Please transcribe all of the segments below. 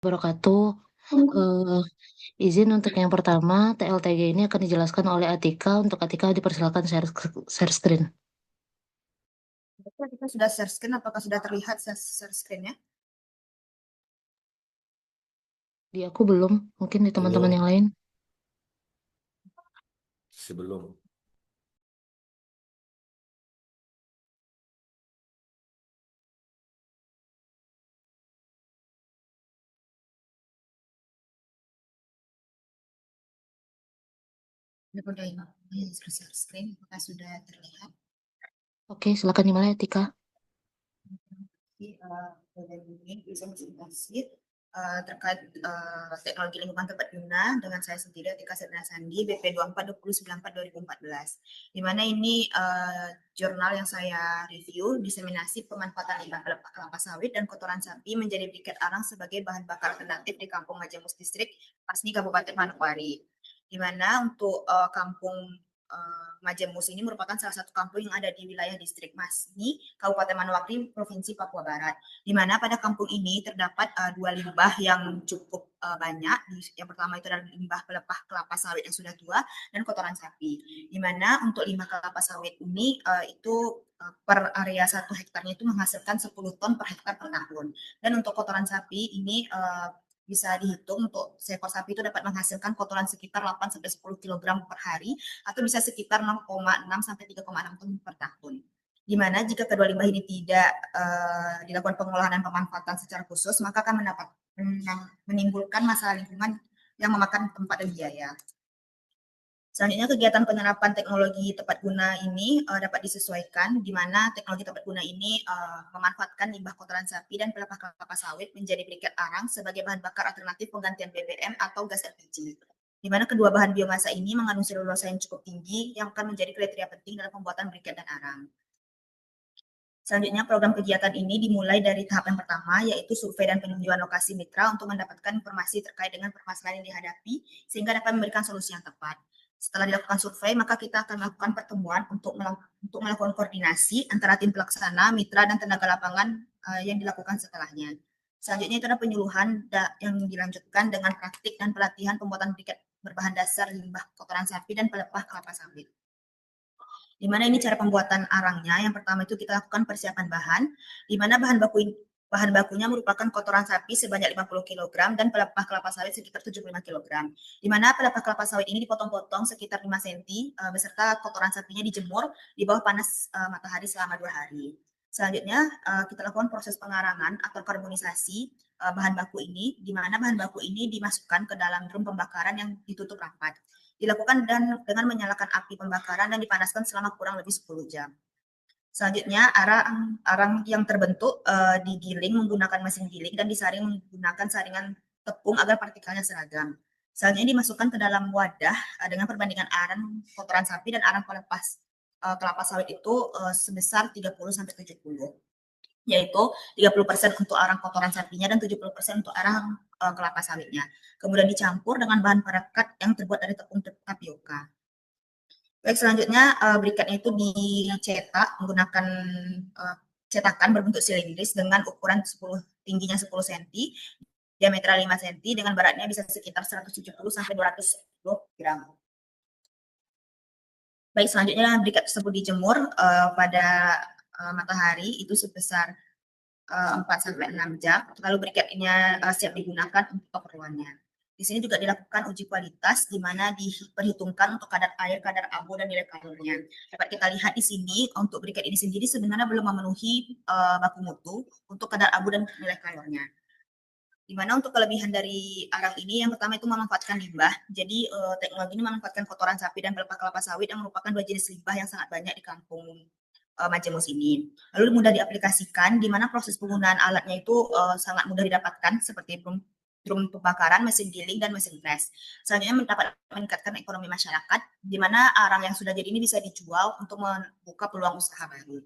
Wabarakatuh. Eee, izin untuk yang pertama, TLTG ini akan dijelaskan oleh Atika. Untuk Atika dipersilakan share screen. Betul, kita sudah share screen, apakah sudah terlihat share screen-nya? Di aku belum, mungkin di teman-teman Belum, yang lain. sebelum. Sudah ini share screen, apakah sudah terlihat? Oke, silakan dimulai Atika. Jadi, ini presentasi terkait teknologi lingkungan tepat guna dengan saya sendiri Atika Setna Sandi BP 24/2014, di mana ini jurnal yang saya review diseminasi pemanfaatan limbah kelapa sawit dan kotoran sapi menjadi briket arang sebagai bahan bakar alternatif di Kampung Majemus Distrik Pasni Kabupaten Manokwari, di mana untuk kampung Majemus ini merupakan salah satu kampung yang ada di wilayah distrik Masni, Kabupaten Manokwari, Provinsi Papua Barat. Di mana pada kampung ini terdapat dua limbah yang cukup banyak. Yang pertama itu adalah limbah pelepah kelapa sawit yang sudah tua dan kotoran sapi. Di mana untuk limbah kelapa sawit ini itu per area 1 hektarnya itu menghasilkan 10 ton per hektar per tahun. Dan untuk kotoran sapi ini bisa dihitung untuk seekor sapi itu dapat menghasilkan kotoran sekitar 8-10 kg per hari atau bisa sekitar 0,6 sampai 3,6 ton per tahun. Di mana jika kedua limbah ini tidak dilakukan pengolahan dan pemanfaatan secara khusus, maka akan menimbulkan masalah lingkungan yang memakan tempat dan biaya. Selanjutnya, kegiatan penerapan teknologi tepat guna ini dapat disesuaikan, di mana teknologi tepat guna ini memanfaatkan limbah kotoran sapi dan pelepah kelapa sawit menjadi briket arang sebagai bahan bakar alternatif penggantian BBM atau gas LPG. Di mana kedua bahan biomasa ini mengandung selulosa yang cukup tinggi yang akan menjadi kriteria penting dalam pembuatan briket dan arang. Selanjutnya, program kegiatan ini dimulai dari tahap yang pertama, yaitu survei dan peninjauan lokasi mitra untuk mendapatkan informasi terkait dengan permasalahan yang dihadapi, sehingga dapat memberikan solusi yang tepat. Setelah dilakukan survei, maka kita akan melakukan pertemuan untuk melakukan koordinasi antara tim pelaksana, mitra, dan tenaga lapangan yang dilakukan setelahnya. Selanjutnya itu adalah penyuluhan yang dilanjutkan dengan praktik dan pelatihan pembuatan briket berbahan dasar limbah kotoran sapi dan pelepah kelapa sawit. Di mana ini cara pembuatan arangnya. Yang pertama itu kita lakukan persiapan bahan, di mana bahan bakunya merupakan kotoran sapi sebanyak 50 kg dan pelepah kelapa sawit sekitar 75 kg. Di mana pelepah kelapa sawit ini dipotong-potong sekitar 5 cm beserta kotoran sapinya dijemur di bawah panas matahari selama 2 hari. Selanjutnya kita lakukan proses pengarangan atau karbonisasi bahan baku ini, di mana bahan baku ini dimasukkan ke dalam drum pembakaran yang ditutup rapat. Dilakukan dengan menyalakan api pembakaran dan dipanaskan selama kurang lebih 10 jam. Selanjutnya, arang yang terbentuk digiling menggunakan mesin giling dan disaring menggunakan saringan tepung agar partikelnya seragam. Selanjutnya dimasukkan ke dalam wadah dengan perbandingan arang kotoran sapi dan arang pelepas kelapa sawit itu sebesar 30-70, yaitu 30% untuk arang kotoran sapinya dan 70% untuk arang kelapa sawitnya. Kemudian dicampur dengan bahan perekat yang terbuat dari tepung tapioka. Baik, selanjutnya briketnya itu dicetak menggunakan cetakan berbentuk silindris dengan ukuran tingginya 10 cm, diameter 5 cm, dengan beratnya bisa sekitar 170 sampai 210 gram. Baik, selanjutnya briket tersebut dijemur pada matahari itu sebesar 4-6 jam, lalu briketnya siap digunakan untuk keperluannya. Di sini juga dilakukan uji kualitas, di mana diperhitungkan untuk kadar air, kadar abu, dan nilai kalorinya. Dapat kita lihat di sini, untuk briket ini sendiri sebenarnya belum memenuhi baku mutu untuk kadar abu dan nilai kalorinya. Di mana untuk kelebihan dari arang ini, yang pertama itu memanfaatkan limbah. Jadi teknologi ini memanfaatkan kotoran sapi dan pelepah kelapa sawit yang merupakan dua jenis limbah yang sangat banyak di kampung Majemus ini. Lalu mudah diaplikasikan, di mana proses penggunaan alatnya itu sangat mudah didapatkan seperti drum pembakaran, mesin giling, dan mesin pres. Selanjutnya dapat meningkatkan ekonomi masyarakat, di mana arang yang sudah jadi ini bisa dijual untuk membuka peluang usaha baru.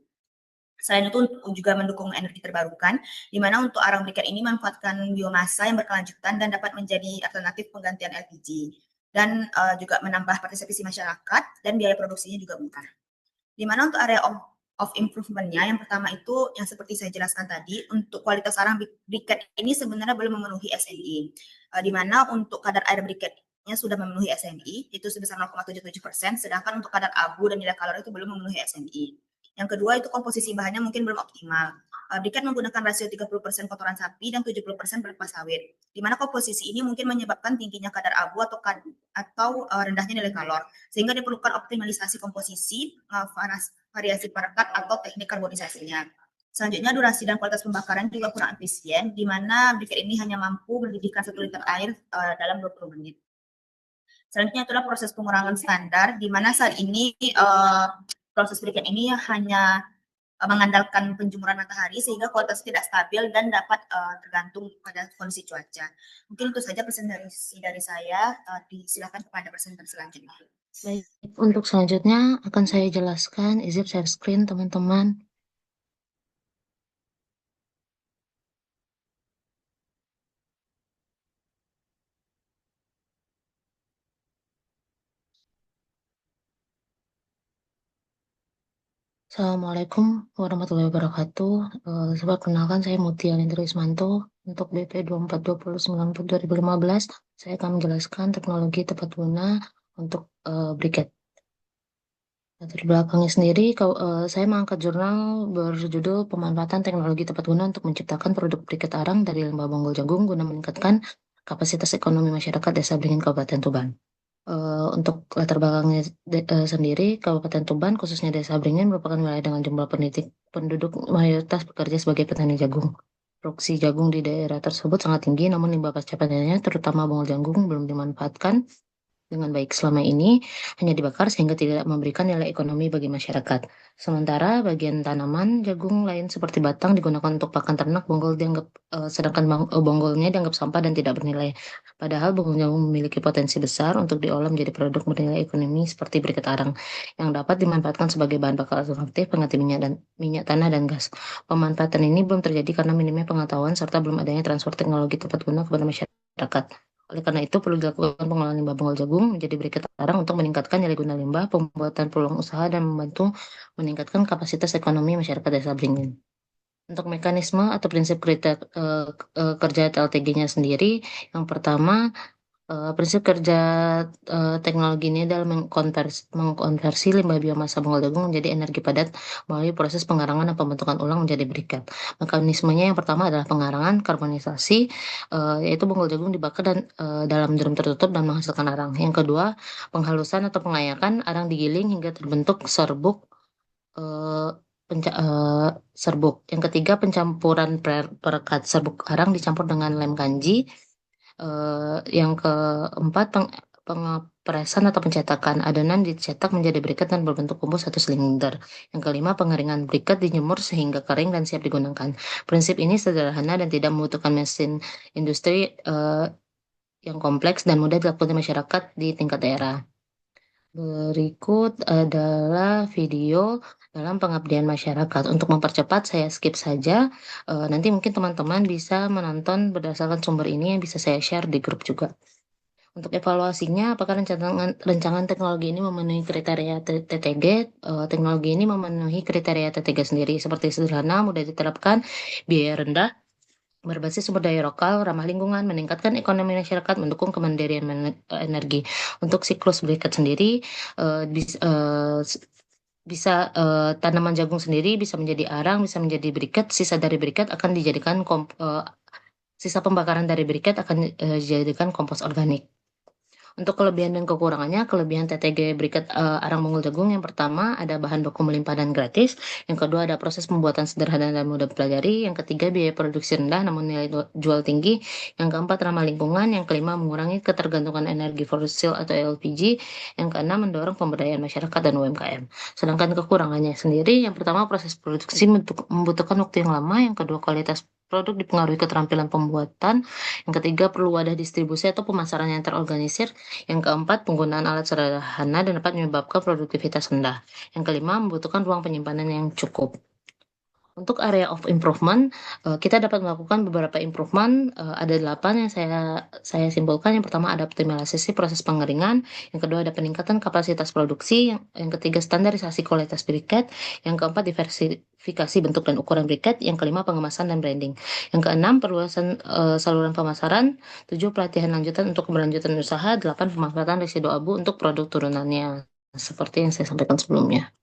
Selain itu juga mendukung energi terbarukan, di mana untuk arang briket ini memanfaatkan biomasa yang berkelanjutan dan dapat menjadi alternatif penggantian LPG. Dan juga menambah partisipasi masyarakat dan biaya produksinya juga murah. Di mana untuk area of improvement-nya, yang pertama itu yang seperti saya jelaskan tadi, untuk kualitas arang briket ini sebenarnya belum memenuhi SNI, di mana untuk kadar air briketnya sudah memenuhi SNI, itu sebesar 0,77%, sedangkan untuk kadar abu dan nilai kalori itu belum memenuhi SNI. Yang kedua itu komposisi bahannya mungkin belum optimal. Briket menggunakan rasio 30% kotoran sapi dan 70% berupa sawit, di mana komposisi ini mungkin menyebabkan tingginya kadar abu atau rendahnya nilai kalor, sehingga diperlukan optimalisasi komposisi, variasi perekat atau teknik karbonisasinya. Selanjutnya durasi dan kualitas pembakaran juga kurang efisien, di mana briket ini hanya mampu mendidihkan 1 liter air dalam 20 menit. Selanjutnya itulah proses pengurangan standar, di mana saat ini proses briket ini hanya mengandalkan penjemuran matahari sehingga kualitas tidak stabil dan dapat tergantung pada kondisi cuaca. Mungkin itu saja presentasi dari saya. Disilakan kepada presenter selanjutnya. Baik, untuk selanjutnya akan saya jelaskan izin share screen teman-teman. Assalamualaikum warahmatullahi wabarakatuh. Sebab kenalkan saya Mutia Lindra Ismanto untuk BP 242094-2015. Saya akan menjelaskan teknologi tepat guna untuk briket. Latar belakangnya sendiri, saya mengangkat jurnal berjudul Pemanfaatan Teknologi Tepat Guna untuk Menciptakan Produk Briket Arang dari Limbah Bonggol Jagung guna meningkatkan kapasitas ekonomi masyarakat Desa Beringin Kabupaten Tuban. Untuk latar belakangnya sendiri, Kabupaten Tuban, khususnya Desa Beringin, merupakan wilayah dengan jumlah penduduk mayoritas bekerja sebagai petani jagung. Produksi jagung di daerah tersebut sangat tinggi, namun limbah pasca panennya, terutama bonggol jagung, belum dimanfaatkan dengan baik. Selama ini hanya dibakar sehingga tidak memberikan nilai ekonomi bagi masyarakat. Sementara bagian tanaman jagung lain seperti batang digunakan untuk pakan ternak, sedangkan bonggolnya dianggap sampah dan tidak bernilai. Padahal bonggol jagung memiliki potensi besar untuk diolah menjadi produk bernilai ekonomi seperti briket arang yang dapat dimanfaatkan sebagai bahan bakar alternatif pengganti minyak tanah dan gas. Pemanfaatan ini belum terjadi karena minimnya pengetahuan serta belum adanya transfer teknologi tepat guna kepada masyarakat. Oleh karena itu, perlu dilakukan pengolahan limbah bonggol jagung menjadi briket arang untuk meningkatkan nilai guna limbah, pembuatan peluang usaha, dan membantu meningkatkan kapasitas ekonomi masyarakat Desa Beringin. Untuk mekanisme atau prinsip kerja TLTG-nya sendiri, yang pertama, prinsip kerja teknologi ini adalah mengkonversi limbah biomasa bonggol jagung menjadi energi padat melalui proses pengarangan dan pembentukan ulang menjadi briket. Mekanismenya yang pertama adalah pengarangan karbonisasi, yaitu bonggol jagung dibakar dalam drum tertutup dan menghasilkan arang. Yang kedua, penghalusan atau pengayakan, arang digiling hingga terbentuk serbuk. eh, Serbuk. Yang ketiga, pencampuran perekat serbuk arang dicampur dengan lem kanji. Yang keempat, pengepresan atau pencetakan. Adonan dicetak menjadi briket dan berbentuk kumpul satu silinder. Yang kelima, pengeringan briket dijemur sehingga kering dan siap digunakan. Prinsip ini sederhana dan tidak membutuhkan mesin industri yang kompleks dan mudah dilakukan di masyarakat di tingkat daerah. Berikut adalah video dalam pengabdian masyarakat. Untuk mempercepat, saya skip saja. Nanti mungkin teman-teman bisa menonton berdasarkan sumber ini yang bisa saya share di grup juga. Untuk evaluasinya, apakah rancangan teknologi ini memenuhi kriteria TTG? Teknologi ini memenuhi kriteria TTG sendiri, seperti sederhana, mudah diterapkan, biaya rendah, berbasis sumber daya lokal, ramah lingkungan, meningkatkan ekonomi masyarakat, mendukung kemandirian energi. Untuk siklus briket sendiri, bisa tanaman jagung sendiri bisa menjadi arang, bisa menjadi briket. Sisa dari briket akan dijadikan sisa pembakaran dari briket akan dijadikan kompos organik. Untuk kelebihan dan kekurangannya, kelebihan TTG briket arang bonggol jagung yang pertama ada bahan baku melimpah dan gratis, yang kedua ada proses pembuatan sederhana dan mudah dipelajari, yang ketiga biaya produksi rendah namun nilai jual tinggi, yang keempat ramah lingkungan, yang kelima mengurangi ketergantungan energi fosil atau LPG, yang keenam mendorong pemberdayaan masyarakat dan UMKM. Sedangkan kekurangannya sendiri, yang pertama proses produksi membutuhkan waktu yang lama, yang kedua kualitas produk dipengaruhi keterampilan pembuatan, yang ketiga perlu wadah distribusi atau pemasaran yang terorganisir, yang keempat, penggunaan alat sederhana dan dapat menyebabkan produktivitas rendah. Yang kelima, membutuhkan ruang penyimpanan yang cukup. Untuk area of improvement, kita dapat melakukan beberapa improvement. Ada 8 yang saya simpulkan. Yang pertama ada optimalisasi proses pengeringan. Yang kedua ada peningkatan kapasitas produksi. Yang ketiga standarisasi kualitas briket. Yang keempat diversifikasi bentuk dan ukuran briket. Yang kelima pengemasan dan branding. Yang keenam perluasan saluran pemasaran. Tujuh pelatihan lanjutan untuk keberlanjutan usaha. Delapan pemanfaatan residu abu untuk produk turunannya. Seperti yang saya sampaikan sebelumnya.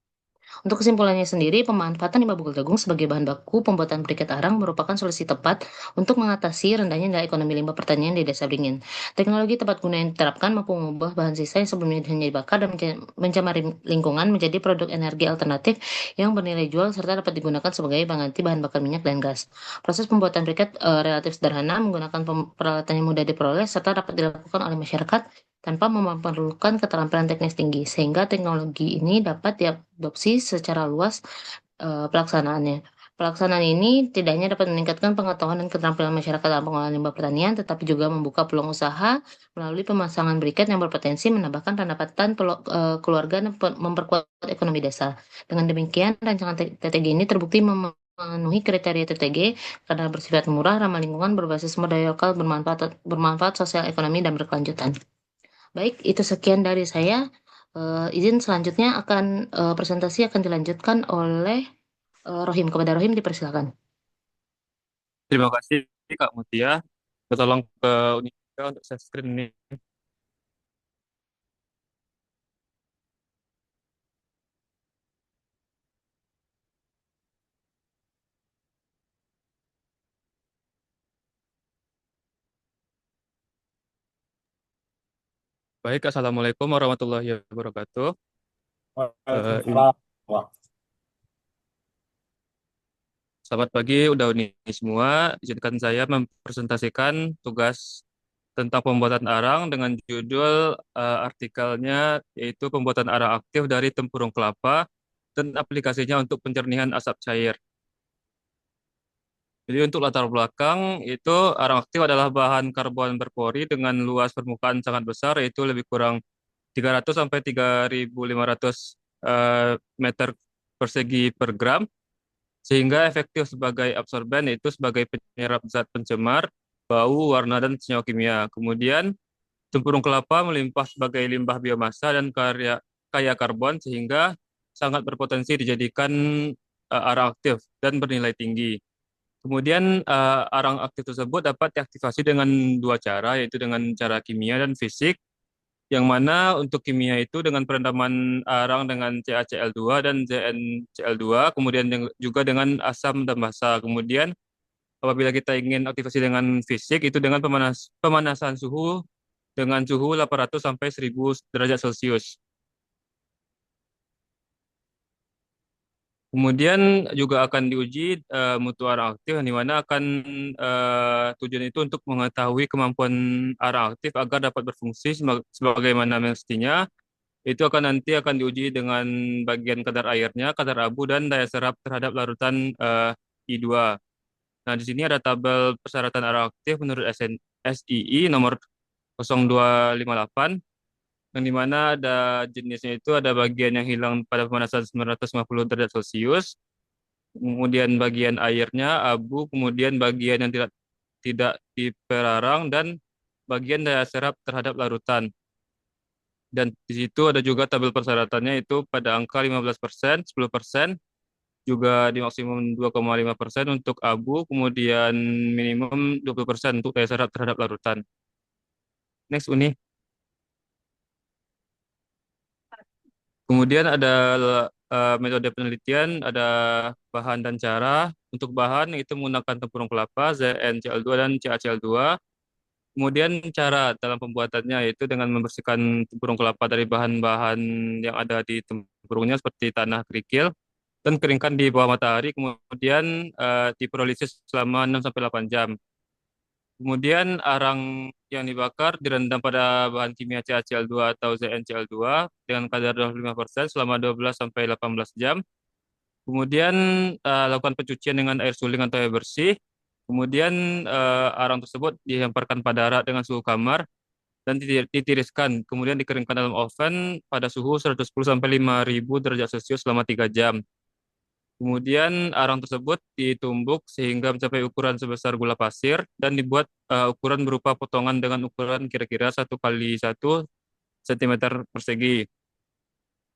Untuk kesimpulannya sendiri, pemanfaatan limbah bakul jagung sebagai bahan baku pembuatan briket arang merupakan solusi tepat untuk mengatasi rendahnya nilai ekonomi limbah pertanian di desa beringin. Teknologi tepat guna yang diterapkan mampu mengubah bahan sisa yang sebelumnya hanya dibakar dan mencemari lingkungan menjadi produk energi alternatif yang bernilai jual serta dapat digunakan sebagai pengganti bahan bakar minyak dan gas. Proses pembuatan briket relatif sederhana, menggunakan peralatan yang mudah diperoleh serta dapat dilakukan oleh masyarakat tanpa memerlukan keterampilan teknis tinggi, sehingga teknologi ini dapat diadopsi secara luas pelaksanaannya. Pelaksanaan ini tidak hanya dapat meningkatkan pengetahuan dan keterampilan masyarakat dalam pengolahan limbah pertanian, tetapi juga membuka peluang usaha melalui pemasangan briket yang berpotensi menambahkan pendapatan keluarga dan memperkuat ekonomi desa. Dengan demikian, rancangan TTG ini terbukti memenuhi kriteria TTG karena bersifat murah, ramah lingkungan, berbasis sumber daya lokal, bermanfaat sosial ekonomi, dan berkelanjutan. Baik, itu sekian dari saya. Izin selanjutnya presentasi akan dilanjutkan oleh Rohim. Kepada Rohim dipersilakan. Terima kasih Kak Mutia. Tolong ke Unika untuk share screen ini. Baik, Assalamualaikum warahmatullahi wabarakatuh. Ini Waalaikumsalam. Wah, selamat pagi, udah ini semua. Izinkan saya mempresentasikan tugas tentang pembuatan arang dengan judul artikelnya yaitu pembuatan arang aktif dari tempurung kelapa dan aplikasinya untuk pencernihan asap cair. Jadi untuk latar belakang itu arang aktif adalah bahan karbon berpori dengan luas permukaan sangat besar yaitu lebih kurang 300 sampai 3.500 meter persegi per gram sehingga efektif sebagai absorben yaitu sebagai penyerap zat pencemar, bau, warna dan senyawa kimia. Kemudian tempurung kelapa melimpah sebagai limbah biomasa dan kaya karbon sehingga sangat berpotensi dijadikan arang aktif dan bernilai tinggi. Kemudian arang aktif tersebut dapat diaktifasi dengan dua cara, yaitu dengan cara kimia dan fisik, yang mana untuk kimia itu dengan perendaman arang dengan CaCl2 dan ZnCl2, kemudian juga dengan asam dan basa. Kemudian apabila kita ingin aktivasi dengan fisik, itu dengan pemanasan suhu dengan suhu 800 sampai 1000 derajat Celcius. Kemudian juga akan diuji mutu arang aktif, yang dimana akan tujuan itu untuk mengetahui kemampuan arang aktif agar dapat berfungsi sebagaimana mestinya. Itu nanti akan diuji dengan bagian kadar airnya, kadar abu, dan daya serap terhadap larutan I2. Nah, di sini ada tabel persyaratan arang aktif menurut SII nomor 0258 yang dimana ada jenisnya itu ada bagian yang hilang pada pemanasan 950 derajat Celcius, kemudian bagian airnya, abu, kemudian bagian yang tidak tidak diperarang dan bagian daya serap terhadap larutan. Dan di situ ada juga tabel persyaratannya itu pada angka 15%, 10%, juga di maksimum 2,5% untuk abu, kemudian minimum 20% untuk daya serap terhadap larutan. Next, Uni. Kemudian ada metode penelitian, ada bahan dan cara. Untuk bahan itu menggunakan tempurung kelapa, ZnCl2 dan CaCl2. Kemudian cara dalam pembuatannya yaitu dengan membersihkan tempurung kelapa dari bahan-bahan yang ada di tempurungnya seperti tanah kerikil dan keringkan di bawah matahari, kemudian diprolisis selama 6 sampai 8 jam. Kemudian arang yang dibakar direndam pada bahan kimia CaCl2 atau ZnCl2 dengan kadar 25% selama 12 sampai 18 jam. Kemudian lakukan pencucian dengan air suling atau air bersih. Kemudian arang tersebut dilemparkan pada arak dengan suhu kamar dan ditiriskan. Kemudian dikeringkan dalam oven pada suhu 110 sampai 5000 derajat Celcius selama 3 jam. Kemudian arang tersebut ditumbuk sehingga mencapai ukuran sebesar gula pasir dan dibuat ukuran berupa potongan dengan ukuran kira-kira 1 kali 1 cm persegi.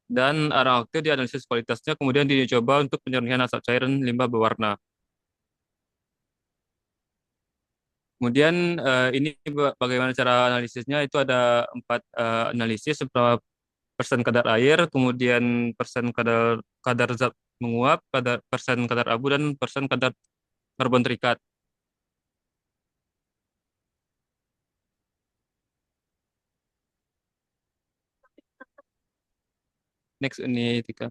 Dan arang aktif dianalisis kualitasnya kemudian dicoba untuk penyernihan asap cair dan limbah berwarna. Kemudian ini bagaimana cara analisisnya itu ada 4 analisis beberapa persen kadar air, kemudian persen kadar kadar zat menguap, persen kadar abu dan persen kadar karbon terikat. Next ini Tika.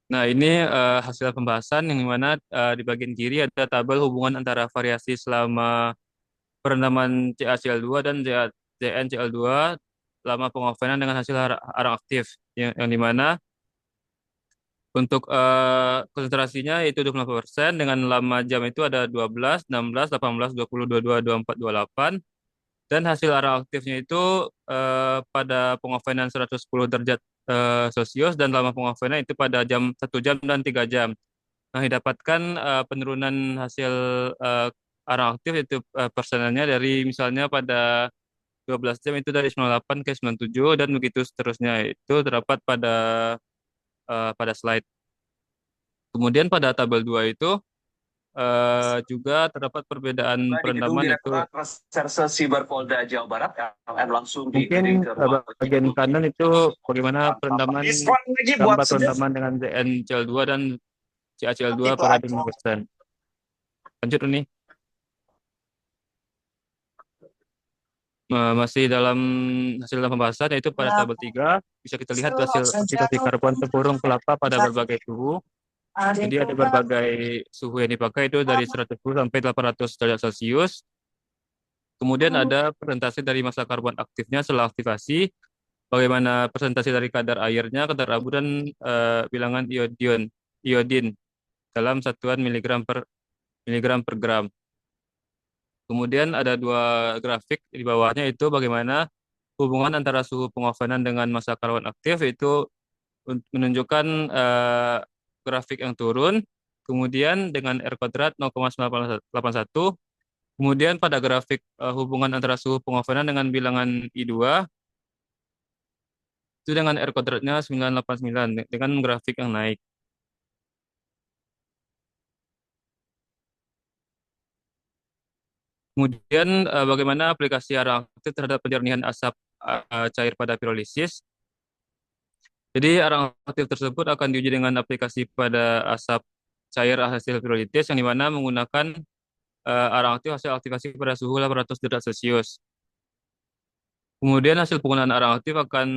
Nah ini hasil pembahasan yang mana di bagian kiri ada tabel hubungan antara variasi selama perendaman CaCl2 dan ZnCl2 lama pengovenan dengan hasil arang aktif yang dimana untuk konsentrasinya itu 25% dengan lama jam itu ada 12, 16, 18, 20, 22, 24, 28 dan hasil arang aktifnya itu pada pengovenan 110 derajat Celcius dan lama pengovenan itu pada 1 jam dan 3 jam. Nah, didapatkan penurunan hasil eh, arang aktif itu persenannya dari misalnya pada 12 jam itu dari 98 ke 97 dan begitu seterusnya. Itu terdapat pada slide. Kemudian pada tabel 2 itu juga terdapat perbedaan Di Gedung perendaman itu. Direktorat Reserse Siber Polda Jawa Barat, LM langsung Mungkin dikirim ke rumah bagian penyelidik. kanan itu bagaimana perendaman Diskon lagi buat gambar perendaman dengan ZnCl2 dan CaCl2 itu pada aja. 5%. Lanjut nih. Masih dalam hasil dalam pembahasan yaitu pada tabel 3 bisa kita lihat hasil oksidasi karbon tempurung kelapa pada berbagai suhu. Jadi ada berbagai suhu yang dipakai itu dari 110 sampai 800 derajat Celcius. Kemudian ada presentasi dari massa karbon aktifnya setelah aktivasi, bagaimana presentasi dari kadar airnya, kadar abu dan bilangan iodin dalam satuan miligram per gram. Kemudian ada 2 grafik di bawahnya itu bagaimana hubungan antara suhu pengovenan dengan massa karbon aktif itu menunjukkan grafik yang turun, kemudian dengan R kuadrat 0,981, kemudian pada grafik hubungan antara suhu pengovenan dengan bilangan I2 itu dengan R kuadratnya 989 dengan grafik yang naik. Kemudian bagaimana aplikasi arang aktif terhadap penjernihan asap cair pada pirolisis. Jadi arang aktif tersebut akan diuji dengan aplikasi pada asap cair hasil pirolitis yang dimana menggunakan arang aktif hasil aktivasi pada suhu 800 derajat Celcius. Kemudian hasil penggunaan arang aktif akan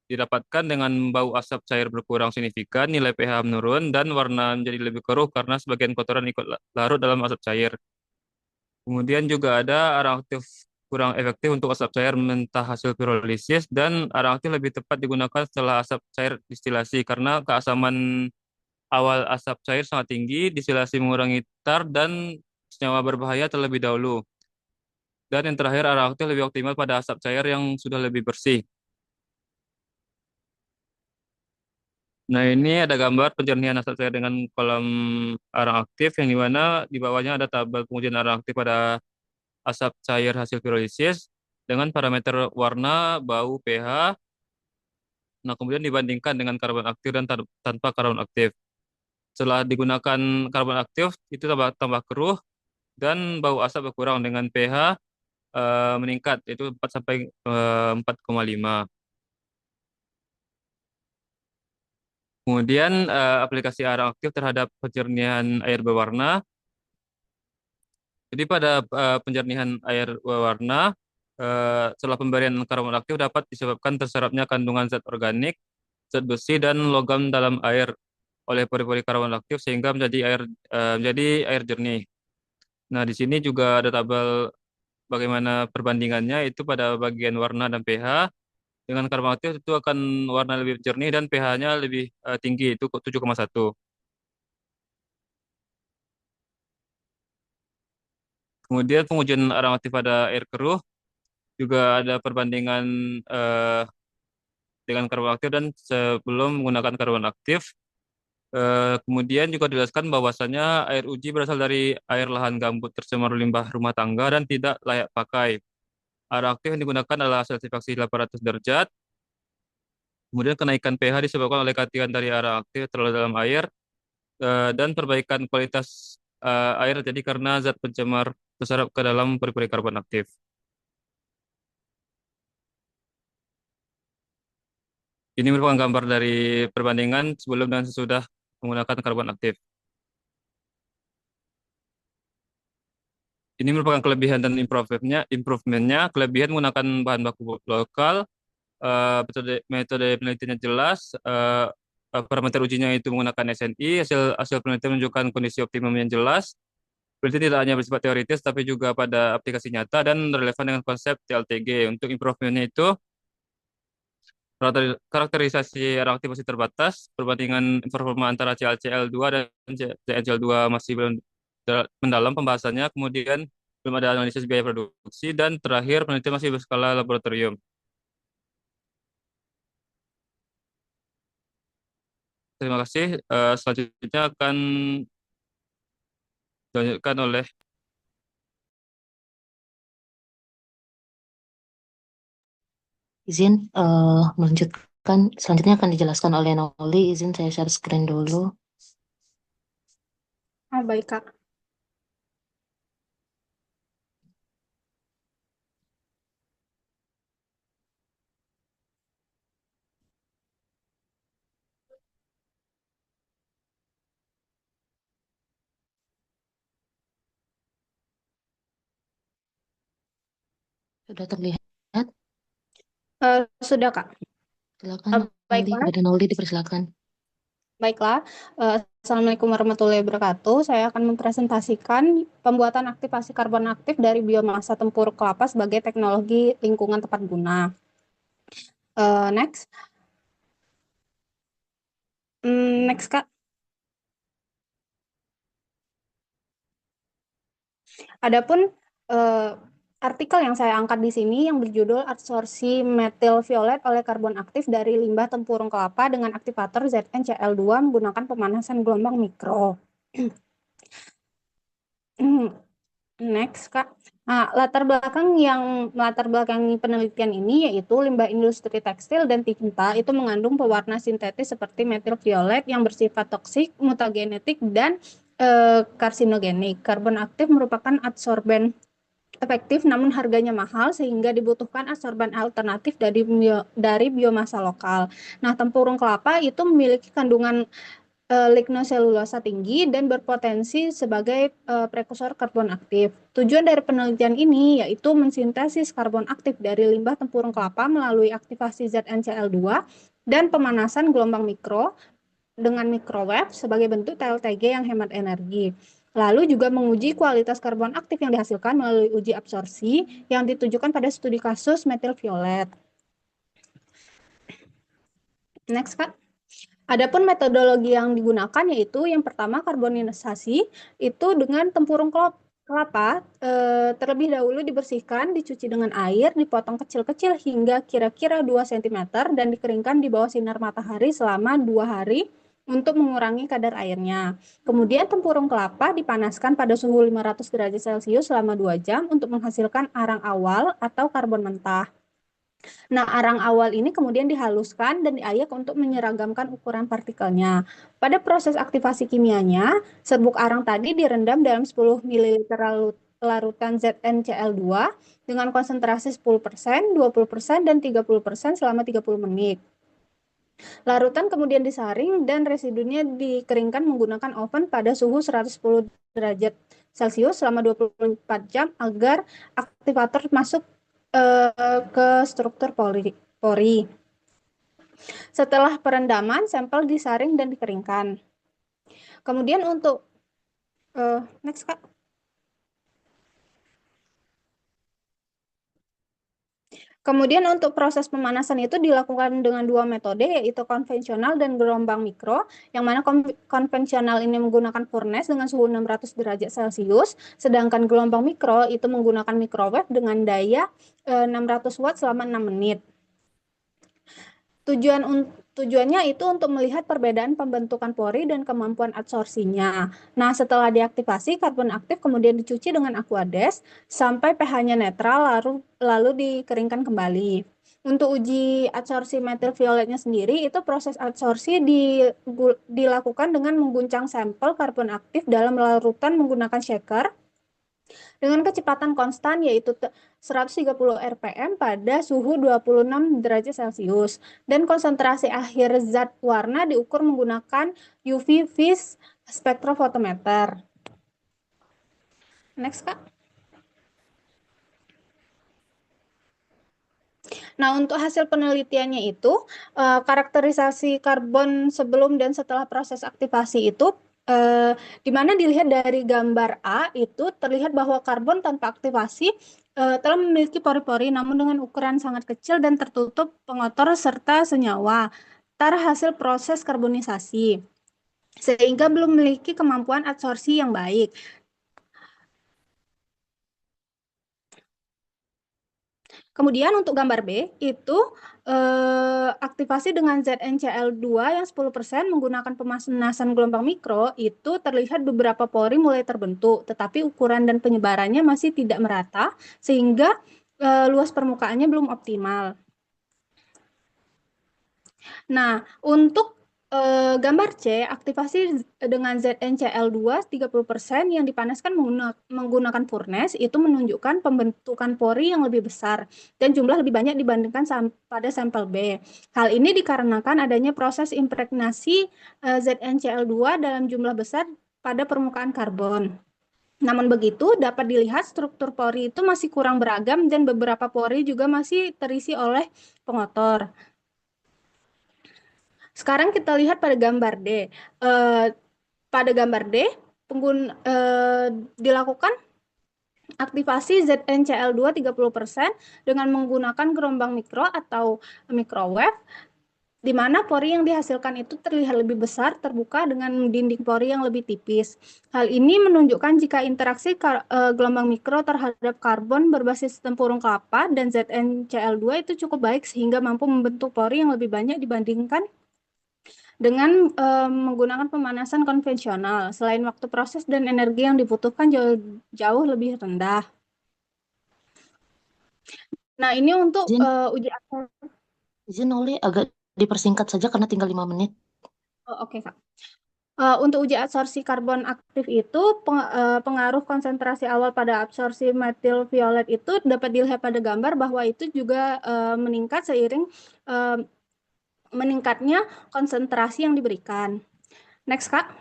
didapatkan dengan bau asap cair berkurang signifikan, nilai pH menurun, dan warna menjadi lebih keruh karena sebagian kotoran ikut larut dalam asap cair. Kemudian juga ada arang aktif kurang efektif untuk asap cair mentah hasil pirolisis dan arang aktif lebih tepat digunakan setelah asap cair distilasi karena keasaman awal asap cair sangat tinggi, distilasi mengurangi tar dan senyawa berbahaya terlebih dahulu. Dan yang terakhir arang aktif lebih optimal pada asap cair yang sudah lebih bersih. Nah ini ada gambar penjernihan asap cair dengan kolam arang aktif yang di mana di bawahnya ada tabel pengujian arang aktif pada asap cair hasil pirolisis dengan parameter warna, bau, pH. Nah, kemudian dibandingkan dengan karbon aktif dan tanpa karbon aktif. Setelah digunakan karbon aktif, itu tambah keruh dan bau asap berkurang dengan pH meningkat, yaitu 4 sampai 4,5. Kemudian aplikasi arang aktif terhadap penjernihan air berwarna. Jadi pada penjernihan air berwarna, setelah pemberian karbon aktif dapat disebabkan terserapnya kandungan zat organik, zat besi dan logam dalam air oleh pori-pori karbon aktif sehingga menjadi air jernih. Nah, di sini juga ada tabel bagaimana perbandingannya itu pada bagian warna dan pH. Dengan karbon aktif itu akan warna lebih jernih dan pH-nya lebih tinggi itu 7,1. Kemudian pengujian aromatik pada air keruh juga ada perbandingan dengan karbon aktif dan sebelum menggunakan karbon aktif. Kemudian juga dijelaskan bahwasanya air uji berasal dari air lahan gambut tercemar limbah rumah tangga dan tidak layak pakai. Air aktif yang digunakan adalah selsifaksi 800 derajat. Kemudian kenaikan pH disebabkan oleh katihan dari air aktif terlalu dalam air, dan perbaikan kualitas air jadi karena zat pencemar terserap ke dalam puri-puri karbon aktif. Ini merupakan gambar dari perbandingan sebelum dan sesudah menggunakan karbon aktif. Ini merupakan kelebihan dan improvementnya. Kelebihan menggunakan bahan baku lokal, metode penelitiannya jelas, parameter ujinya itu menggunakan SNI, hasil hasil penelitian menunjukkan kondisi optimum yang jelas. Penelitian tidak hanya bersifat teoritis, tapi juga pada aplikasi nyata dan relevan dengan konsep TLTG. Untuk improvementnya itu, karakterisasi reaktif masih terbatas, perbandingan performa antara CaCl2 dan CaCl2 masih belum mendalam pembahasannya, kemudian belum ada analisis biaya produksi, dan terakhir penelitian masih berskala laboratorium. Terima kasih. Selanjutnya akan dilanjutkan oleh Izin melanjutkan. Selanjutnya akan dijelaskan oleh Noli. Izin saya share screen dulu. Baik, Kak. Sudah terlihat? Sudah, Kak. Silakan Noli. Baiklah. Kepada Noli dipersilakan. Baiklah, Assalamualaikum warahmatullahi wabarakatuh. Saya akan mempresentasikan pembuatan aktivasi karbon aktif dari biomasa tempurung kelapa sebagai teknologi lingkungan tepat guna. Next. Next, Kak. Adapun artikel yang saya angkat di sini yang berjudul adsorpsi metil violet oleh karbon aktif dari limbah tempurung kelapa dengan aktivator ZnCl2 menggunakan pemanasan gelombang mikro. Next, Kak. Nah, latar belakang penelitian ini yaitu limbah industri tekstil dan tinta itu mengandung pewarna sintetis seperti metil violet yang bersifat toksik, mutagenetik, dan karsinogenik. Karbon aktif merupakan adsorben efektif namun harganya mahal sehingga dibutuhkan adsorban alternatif dari biomasa lokal. Nah, tempurung kelapa itu memiliki kandungan lignoselulosa tinggi dan berpotensi sebagai prekursor karbon aktif. Tujuan dari penelitian ini yaitu mensintesis karbon aktif dari limbah tempurung kelapa melalui aktivasi ZnCl2 dan pemanasan gelombang mikro dengan microwave sebagai bentuk TLTG yang hemat energi. Lalu juga menguji kualitas karbon aktif yang dihasilkan melalui uji absorpsi yang ditujukan pada studi kasus metil violet. Next, Kak. Adapun metodologi yang digunakan yaitu yang pertama karbonisasi itu dengan tempurung kelapa terlebih dahulu dibersihkan, dicuci dengan air, dipotong kecil-kecil hingga kira-kira 2 cm dan dikeringkan di bawah sinar matahari selama 2 hari untuk mengurangi kadar airnya. Kemudian tempurung kelapa dipanaskan pada suhu 500 derajat Celcius selama 2 jam untuk menghasilkan arang awal atau karbon mentah. Nah, arang awal ini kemudian dihaluskan dan diayak untuk menyeragamkan ukuran partikelnya. Pada proses aktivasi kimianya, serbuk arang tadi direndam dalam 10 ml larutan ZnCl2 dengan konsentrasi 10%, 20%, dan 30% selama 30 menit. Larutan kemudian disaring dan residunya dikeringkan menggunakan oven pada suhu 110 derajat Celcius selama 24 jam agar aktivator masuk ke struktur pori. Setelah perendaman, sampel disaring dan dikeringkan. Kemudian untuk next, Kak. Kemudian untuk proses pemanasan itu dilakukan dengan 2 metode yaitu konvensional dan gelombang mikro, yang mana konvensional ini menggunakan furnace dengan suhu 600 derajat Celcius, sedangkan gelombang mikro itu menggunakan microwave dengan daya 600 watt selama 6 menit. Tujuannya itu untuk melihat perbedaan pembentukan pori dan kemampuan adsorpsinya. Nah, setelah diaktifasi, karbon aktif kemudian dicuci dengan Aquades sampai pH-nya netral, lalu dikeringkan kembali. Untuk uji adsorpsi metil violetnya sendiri, itu proses adsorpsi dilakukan dengan mengguncang sampel karbon aktif dalam larutan menggunakan shaker dengan kecepatan konstan yaitu 130 rpm pada suhu 26 derajat Celcius. Dan konsentrasi akhir zat warna diukur menggunakan UV vis spektrofotometer. Next, Kak. Nah, untuk hasil penelitiannya itu, karakterisasi karbon sebelum dan setelah proses aktivasi itu, di mana dilihat dari gambar A itu terlihat bahwa karbon tanpa aktivasi telah memiliki pori-pori namun dengan ukuran sangat kecil dan tertutup pengotor serta senyawa antara hasil proses karbonisasi, sehingga belum memiliki kemampuan adsorpsi yang baik. Kemudian untuk gambar B itu aktivasi dengan ZnCl2 yang 10% menggunakan pemanasan gelombang mikro itu terlihat beberapa pori mulai terbentuk, tetapi ukuran dan penyebarannya masih tidak merata sehingga luas permukaannya belum optimal. Nah, untuk gambar C, aktivasi dengan ZnCl2 30% yang dipanaskan menggunakan furnace itu menunjukkan pembentukan pori yang lebih besar dan jumlah lebih banyak dibandingkan pada sampel B. Hal ini dikarenakan adanya proses impregnasi ZnCl2 dalam jumlah besar pada permukaan karbon. Namun begitu, dapat dilihat struktur pori itu masih kurang beragam dan beberapa pori juga masih terisi oleh pengotor. Sekarang kita lihat pada gambar D. Pada gambar D, dilakukan aktivasi ZnCl2 30% dengan menggunakan gelombang mikro atau microwave, di mana pori yang dihasilkan itu terlihat lebih besar, terbuka dengan dinding pori yang lebih tipis. Hal ini menunjukkan jika interaksi gelombang mikro terhadap karbon berbasis tempurung kelapa dan ZnCl2 itu cukup baik sehingga mampu membentuk pori yang lebih banyak dibandingkan dengan menggunakan pemanasan konvensional. Selain waktu proses dan energi yang dibutuhkan jauh lebih rendah. Nah, ini untuk Izin, uji adsorpsi. izin Oli agak dipersingkat saja karena tinggal 5 menit. Oh, oke, Kak. Untuk uji adsorpsi karbon aktif itu, pengaruh konsentrasi awal pada absorpsi metil violet itu dapat dilihat pada gambar bahwa itu juga meningkat seiring meningkatnya konsentrasi yang diberikan. Next, Kak.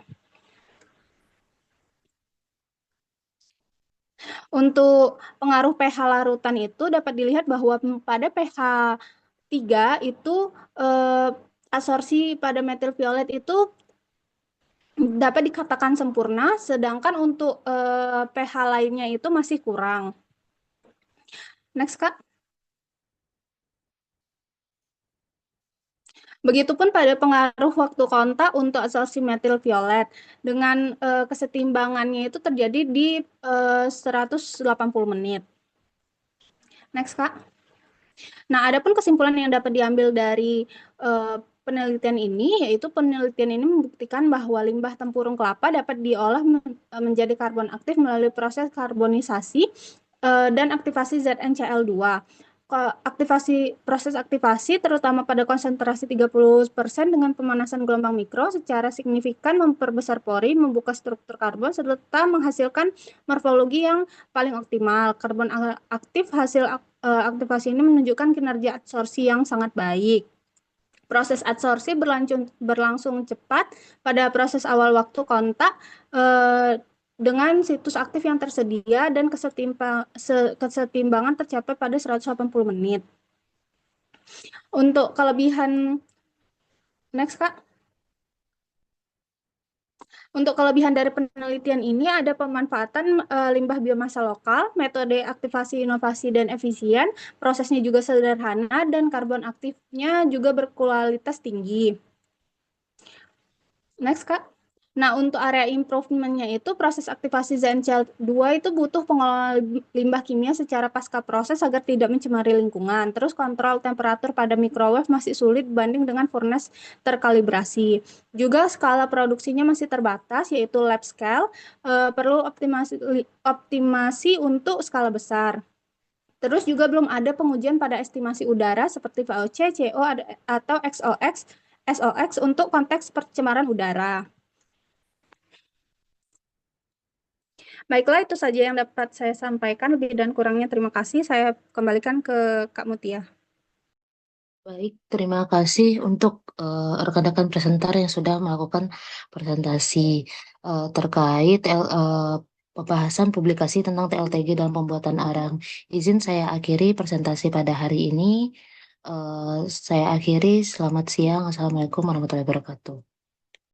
Untuk pengaruh pH larutan itu dapat dilihat bahwa pada pH 3 itu adsorpsi pada metil violet itu dapat dikatakan sempurna, sedangkan untuk pH lainnya itu masih kurang. Next, Kak. Begitupun pada pengaruh waktu kontak untuk adsorpsi metil violet. Dengan kesetimbangannya itu terjadi di 180 menit. Next, Kak. Nah, adapun kesimpulan yang dapat diambil dari penelitian ini, yaitu penelitian ini membuktikan bahwa limbah tempurung kelapa dapat diolah menjadi karbon aktif melalui proses karbonisasi dan aktivasi ZnCl2. Proses aktivasi terutama pada konsentrasi 30% dengan pemanasan gelombang mikro secara signifikan memperbesar pori, membuka struktur karbon serta menghasilkan morfologi yang paling optimal. Karbon aktif hasil aktivasi ini menunjukkan kinerja adsorpsi yang sangat baik. Proses adsorpsi berlangsung cepat pada proses awal waktu kontak dengan situs aktif yang tersedia dan kesetimbangan tercapai pada 180 menit. Untuk kelebihan, next, Kak. Untuk kelebihan dari penelitian ini ada pemanfaatan limbah biomasa lokal, metode aktivasi inovasi dan efisien, prosesnya juga sederhana, dan karbon aktifnya juga berkualitas tinggi. Next, Kak. Nah, untuk area improvementnya itu proses aktivasi ZnCl2 itu butuh pengelolaan limbah kimia secara pasca proses agar tidak mencemari lingkungan. Terus kontrol temperatur pada microwave masih sulit dibanding dengan furnace terkalibrasi. Juga skala produksinya masih terbatas, yaitu lab scale, perlu optimasi untuk skala besar. Terus juga belum ada pengujian pada estimasi udara seperti VOC, CO, atau SOx untuk konteks pencemaran udara. Baiklah, itu saja yang dapat saya sampaikan. Lebih dan kurangnya terima kasih. Saya kembalikan ke Kak Mutia. Baik, terima kasih untuk rekan-rekan presenter yang sudah melakukan presentasi terkait pembahasan publikasi tentang TLTG dalam pembuatan arang. Izin saya akhiri presentasi pada hari ini. Saya akhiri. Selamat siang. Assalamualaikum warahmatullahi wabarakatuh.